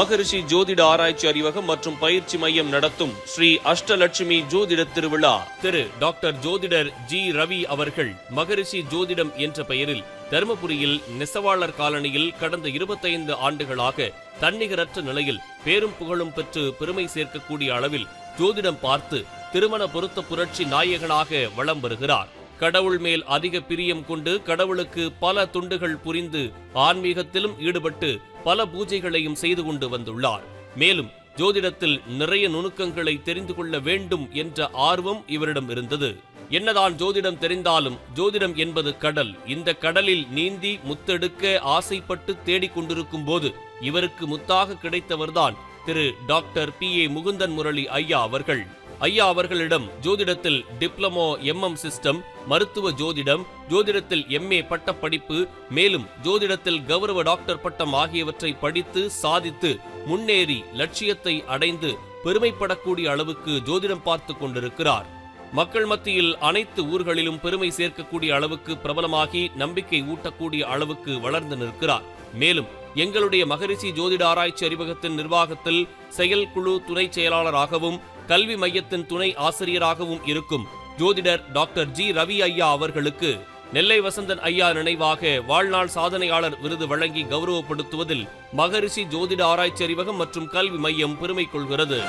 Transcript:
மகரிஷி ஜோதிட ஆராய்ச்சி அறிவகம் மற்றும் பயிற்சி மையம் நடத்தும் ஸ்ரீ அஷ்டலட்சுமி ஜோதிட திருவிழா. திரு டாக்டர் ஜோதிடர் ஜி ரவி அவர்கள் மகரிஷி ஜோதிடம் என்ற பெயரில் தருமபுரியில் நெசவாளர் காலனியில் கடந்த 25 ஆண்டுகளாக தன்னிகரற்ற நிலையில் பேரும் புகழும் பெற்று பெருமை சேர்க்கக்கூடிய அளவில் ஜோதிடம் பார்த்து திருமண பொருத்த புரட்சி நாயகனாக வலம் வருகிறார். கடவுள் மேல் அதிக பிரியம் கொண்டு கடவுளுக்கு பல தொண்டுகள் புரிந்து ஆன்மீகத்திலும் ஈடுபட்டு பல பூஜைகளையும் செய்து கொண்டு வந்துள்ளார். மேலும் ஜோதிடத்தில் நிறைய நுணுக்கங்களை தெரிந்து கொள்ள வேண்டும் என்ற ஆர்வம் இவரிடம் இருந்தது. என்னதான் ஜோதிடம் தெரிந்தாலும் ஜோதிடம் என்பது கடல். இந்த கடலில் நீந்தி முத்தெடுக்க ஆசைப்பட்டு தேடிக்கொண்டிருக்கும் போது இவருக்கு முத்தாக கிடைத்தவர்தான் திரு டாக்டர் PA முகுந்தன் முரளி ஐயா அவர்கள். ஐயா அவர்களிடம் ஜோதிடத்தில் டிப்ளமோ MM சிஸ்டம், மருத்துவ ஜோதிடம், ஜோதிடத்தில் MA பட்டப்படிப்பு, மேலும் ஜோதிடத்தில் கௌரவ டாக்டர் பட்டம் ஆகியவற்றை படித்து சாதித்து முன்னேறி லட்சியத்தை அடைந்து பெருமைப்படக்கூடிய அளவுக்கு ஜோதிடம் பார்த்து கொண்டிருக்கிறார். மக்கள் மத்தியில் அனைத்து ஊர்களிலும் பெருமை சேர்க்கக்கூடிய அளவுக்கு பிரபலமாகி நம்பிக்கை ஊட்டக்கூடிய அளவுக்கு வளர்ந்து நிற்கிறார். மேலும் எங்களுடைய மகரிஷி ஜோதிட ஆராய்ச்சி அறிவகத்தின் நிர்வாகத்தில் செயல்குழு துணை செயலாளராகவும் கல்வி மையத்தின் துணை ஆசிரியராகவும் இருக்கும் ஜோதிடர் டாக்டர் ஜி ரவி ஐயா அவர்களுக்கு நெல்லை வசந்தன் ஐயா நினைவாக வாழ்நாள் சாதனையாளர் விருது வழங்கி கௌரவப்படுத்துவதில் மகரிஷி ஜோதிட ஆராய்ச்சி அறிவகம் மற்றும் கல்வி மையம் பெருமை கொள்கிறது.